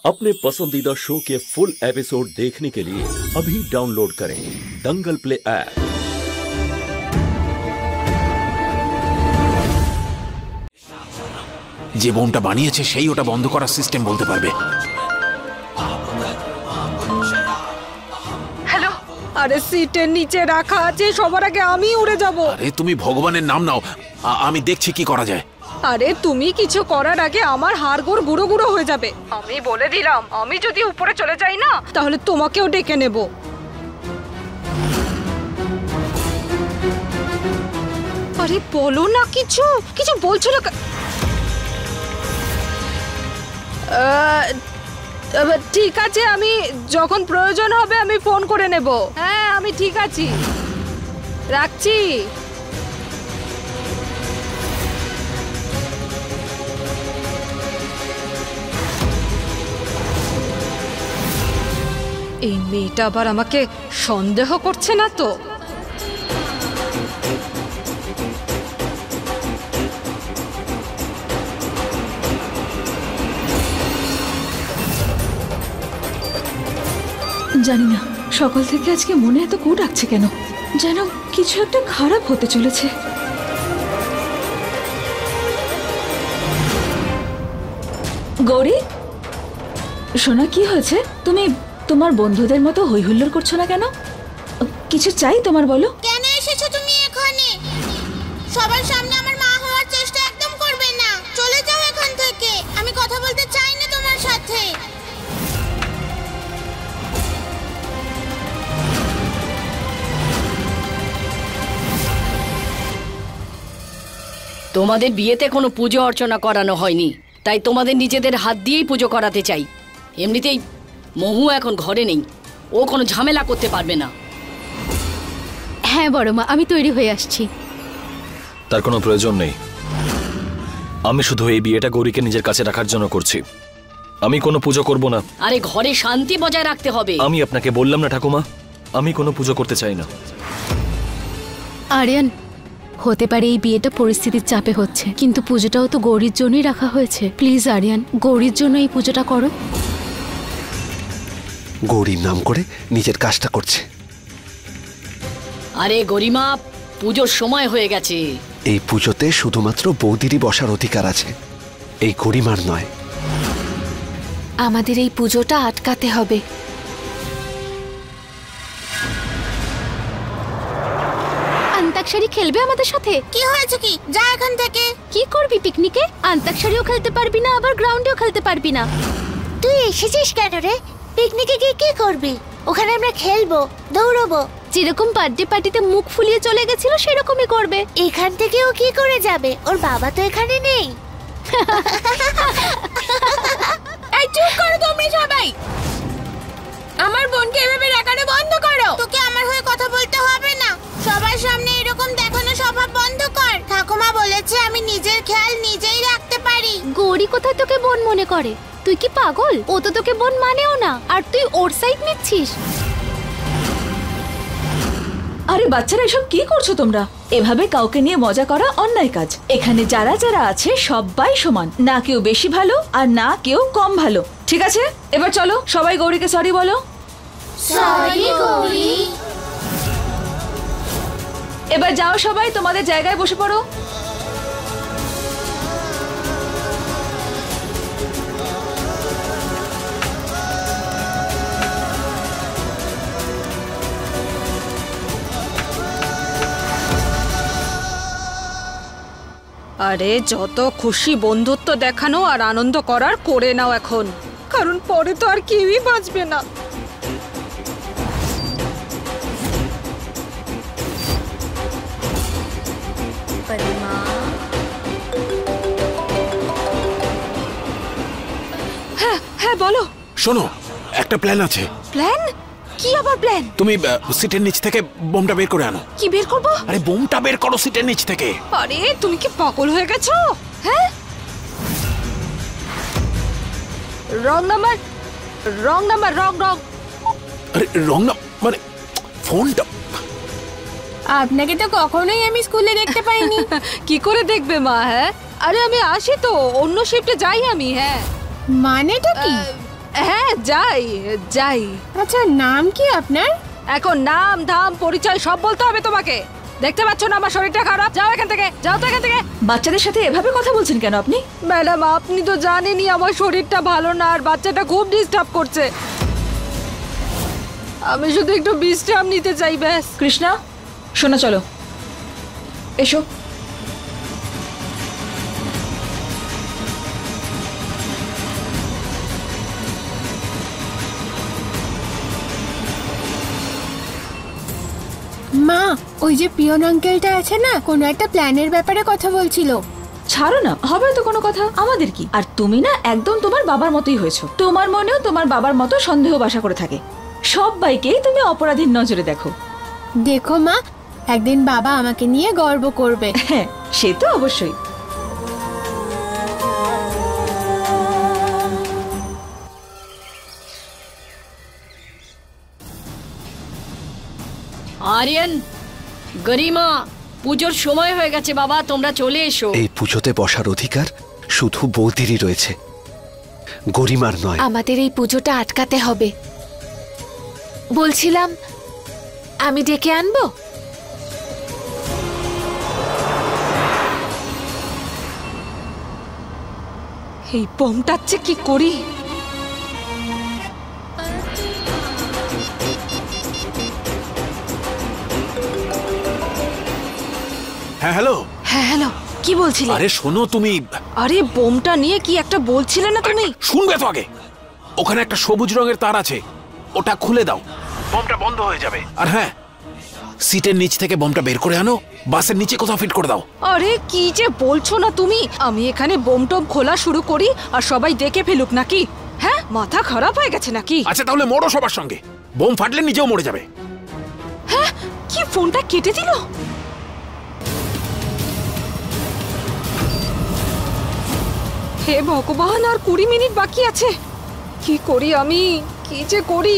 अपने पसंदीदा शो के फुल एपिसोड देखने के लिए अभी डाउनलोड करें दंगल प्ले ऐप। যে বোমটা বানিয়েছে সেই ওটা বন্ধ করার সিস্টেম বলতে পারবে। হ্যালো, আরে সিটের নিচে রাখা আছে, সবার আগে আমি উড়ে যাব। আরে তুমি ভগবানের নাম নাও, আমি দেখছি কি করা যায়। আরে তুমি কিছু করার আগে আমার হাড়গোড় গুঁড়ো গুঁড়ো হয়ে যাবে। আমি বলে দিলাম, আমি যদি উপরে চলে যাই না তাহলে তোমাকেও ডেকে নেব। আরে বলো না, কিছু কিছু বলছো না। ঠিক আছে, আমি যখন প্রয়োজন হবে আমি ফোন করে নেব। হ্যাঁ, আমি ঠিক আছি, রাখছি। এই মেয়েটা আবার আমাকে সন্দেহ করছে না তো? জানি না সকাল থেকে আজকে মনে এত কু ডাকছে কেন, যেন কিছু একটা খারাপ হতে চলেছে। গৌরী, শোনা, কি হয়েছে? তুমি তোমার বন্ধুদের মতো হই হুল্লোড় করছো না কেন? কিছু চাই তোমার, বলো। কেন এসেছো তুমি এখানে? সবার সামনে আমার মা হওয়ার চেষ্টা একদম করবে না। চলে যাও এখান থেকে, আমি কথা বলতে চাই না তোমার সাথে। তোমাদের বিয়েতে কোনো পুজো অর্চনা করানো হয়নি, তাই তোমাদের নিজেদের হাত দিয়েই পুজো করাতে চাই। এমনিতেই মহু এখন ঘরে নেই, ও কোনো ঝামেলা করতে পারবে না। হ্যাঁ বড় মা, আমি তৈরি হয়ে আসছি। তার কোনো প্রয়োজন নেই, আমি শুধু এই বিয়েটা গৌরীকে নিজের কাছে রাখার জন্য করছি। আমি কোনো পুজো করব না। আরে ঘরে শান্তি বজায় রাখতে হবে। আমি আপনাকে বললাম না ঠাকুমা, আমি কোনো পুজো করতে চাই না। আরিয়ান, হতে পারে এই বিয়েটা পরিস্থিতির চাপে হচ্ছে, কিন্তু পুজোটাও তো গৌরীর জন্যই রাখা হয়েছে। প্লিজ আরিয়ান, গৌরীর জন্য এই পুজোটা করো। গৌরীর নাম করে নিজের কাজটা করছে। আরে গরিমা, পুজোর সময় হয়ে গেছে। এই পুজোতে শুধুমাত্র বৌদিরই বসার অধিকার আছে, এই গরিমার নয়। আমাদের এই পুজোটা আটকাতে হবে। আন্তাক্ষরী খেলবে আমাদের সাথে? কি হয়েছে কি? যা এখান থেকে। কি করবি পিকনিকে? আন্তাক্ষরীও খেলতে পারবি না, আবার গ্রাউন্ডেও খেলতে পারবি না। তুই এসেছিস কেন রে? পিকনিকে গিয়ে কি করবি? ওখানে আমরা খেলবো, দৌড়বো। যেরকম বার্থডে পার্টিতে মুখ ফুলিয়ে চলে গেছিল সেরকমই করবে। এখান থেকে ও কি করে যাবে? ওর বাবা তো এখানে নেই। এই চুপ করো তোমরা সবাই, আমার বোনকে এভাবে রাখানো বন্ধ করো। তোকে আমার হয়ে কথা বলতে হবে না, সবার সামনে এরকম দেখানো স্বভাব বন্ধ কর। ঠাকুমা বলেছে আমি নিজের খেয়াল নিজেই রাখতে পারি। গৌরী কোথায় তোকে বোন মনে করে? তুই কি পাগল? ও তো তোকে বোন মানেও না, আর তুই ওর সাইড নিচ্ছিস। আরে বাচ্চারা, এসব কি করছো তোমরা? এভাবে কাউকে নিয়ে মজা করা অন্যায় কাজ। এখানে যারা যারা আছে সবাই সমান, না কেউ বেশি ভালো আর না কেউ কম ভালো। ঠিক আছে, এবার চলো সবাই গৌরীকে সরি বলো। সরি গৌরী। এবার যাও সবাই তোমাদের জায়গায় বসে পড়ো। আরে যত খুশি বন্ধুত্ব দেখানো আর আনন্দ করার করে নাও এখন, কারণ পরে তো আর কেউই বাঁচবে না। হ্যাঁ হ্যাঁ বলো। শোনো, একটা প্ল্যান আছে। প্ল্যান? কি আবার প্ল্যান? তুমি সিটের নিচ থেকে বোমটা বের করে আনো। কি বের করবো? আরে বোমটা বের করো সিটের নিচ থেকে। আরে তুমি কি পাগল হয়ে গেছো? হ্যাঁ, রং নাম্বার, রং নাম্বার, রং রং। আরে রং না, মানে ফোনটা। আপনাকে তো কখনোই আমি স্কুলে দেখতে পাইনি। কি করে দেখবে মা? হ্যাঁ, আরে আমি আসি তো, অন্য শিফটে যাই আমি। হ্যাঁ, মানেটা কি? হ্যাঁ যাই যাই। আচ্ছা নাম কি আপনার? এখন নাম ধাম পরিচয় সব বলতে হবে তোমাকে। দেখতে পাচ্ছ না আমার শরীরটা খারাপ? যাও এখান থেকে, যাও তো এখান থেকে। বাচ্চাদের সাথে এভাবে কথা বলছেন কেন আপনি? ম্যাডাম আপনি তো জানেনই আমার শরীরটা ভালো না আর বাচ্চাটা খুব ডিস্টার্ব করছে। আমি শুধু একটু বিশ্রাম নিতে চাই ব্যাস। কৃষ্ণা শোনো, চলো এসো। মা, ওই যে পিয়ন আঙ্কেলটা আছে না, কোনো একটা প্ল্যানের ব্যাপারে কথা বলছিল। ছাড়ো না, হবে তো কোনো কথা, আমাদের কি। আর তুমি না একদম তোমার বাবার মতোই হয়েছো। তোমার মনেও তোমার বাবার মতো সন্দেহ বাসা করে থাকে। সবাইকেই তুমি অপরাধীর নজরে দেখো। দেখো মা, একদিন বাবা আমাকে নিয়ে গর্ব করবে। হ্যাঁ সে তো অবশ্যই। আরিয়ান, গরিমা, পুজোর সময় হয়ে গেছে বাবা, তোমরা চলে এসো। এই পুজোতে বসার অধিকার শুধু বৌদিরই রয়েছে, গরিমার নয়। আমাদের এই পুজোটা আটকাতে হবে। বলছিলাম আমি ডেকে আনবো? এই বোমটাচ্ছে কি করি? হ্যাঁ হ্যালো। হ্যাঁ হ্যালো, কি বলছিলে? আরে শোনো তুমি। আরে বোমটা নিয়ে কি একটা বলছিলে না তুমি? শুনবে তো আগে। ওখানে একটা সবুজ রঙের তার আছে, ওটা খুলে দাও, বোমটা বন্ধ হয়ে যাবে। আর হ্যাঁ, সিটের নিচ থেকে বোমটা বের করে আনো, বাসের নিচে কোথাও ফিট করে দাও। আরে কি যে বলছো না তুমি? আমি এখানে বোম টোম খোলা শুরু করি আর সবাই দেখে ফেলুক নাকি? হ্যাঁ মাথা খারাপ হয়ে গেছে নাকি? আচ্ছা তাহলে মরো সবার সঙ্গে, বোম ফাটলে নিজেও মরে যাবে। হ্যাঁ কি ফোনটা কেটে দিল? হে ভগবান, আর 20 মিনিট বাকি আছে। কি করি আমি, কি যে করি?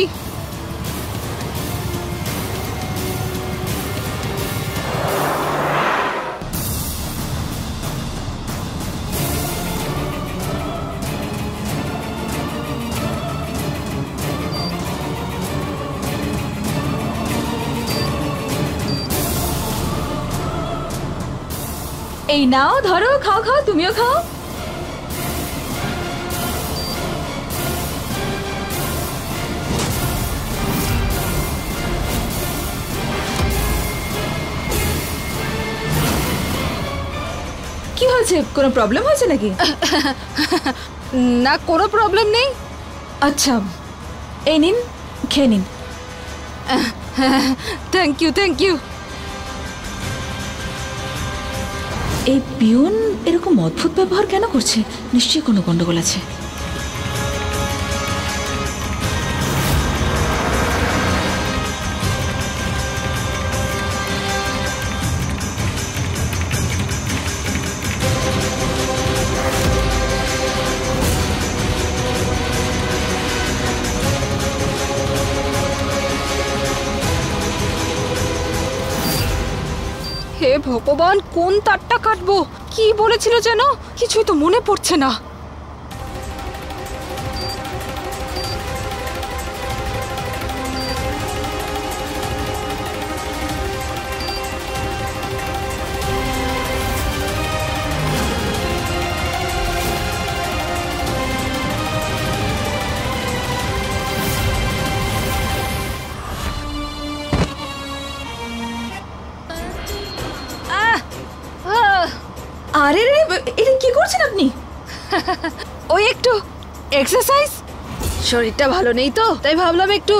এই নাও, ধরো, খাও খাও, তুমিও খাও। কি হয়েছে, কোনো প্রবলেম হয়েছে নাকি? না কোনো প্রবলেম নেই। আচ্ছা এই নিন, খেয়ে নিন। Thank you thank you. এই পিয়ন এরকম অদ্ভুত ব্যবহার কেন করছে? নিশ্চয়ই কোনো গন্ডগোল আছে। হে ভগবান, কোন তারটা কাটবো? কি বলেছিল যেন? কিছুই তো মনে পড়ছে না। আরে রে, এটা কি করছেন আপনি? ওই একটু এক্সারসাইজ। শরীরটা ভালো নেই তো, তাই ভাবলাম একটু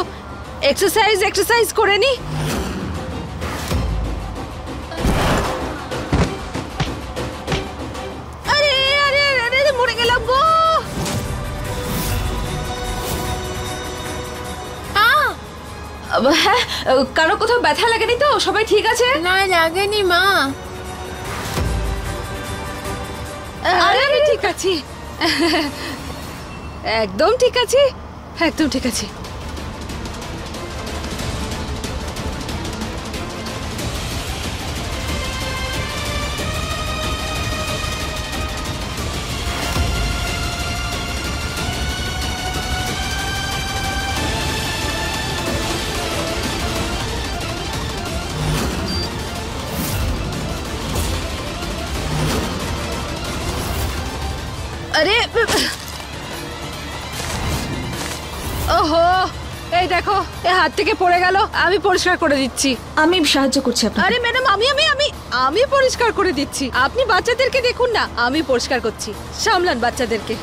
এক্সারসাইজ করে নি। আরে আরে আরে মরে গেলাম গো। হ্যাঁ, কারো কোথাও ব্যথা লাগেনি তো? সবাই ঠিক আছে? না লাগেনি মা। আরে আমি ঠিক আছি, একদম ঠিক আছি, একদম ঠিক আছি। আরে ওহো, এই দেখো এ হাত থেকে পড়ে গেল। আমি পরিষ্কার করে দিচ্ছি। আমি সাহায্য করছি আপনাকে। আরে ম্যাডাম, আমি পরিষ্কার করে দিচ্ছি। আপনি বাচ্চাদেরকে দেখুন না, আমি পরিষ্কার করছি। সামলান বাচ্চাদেরকে।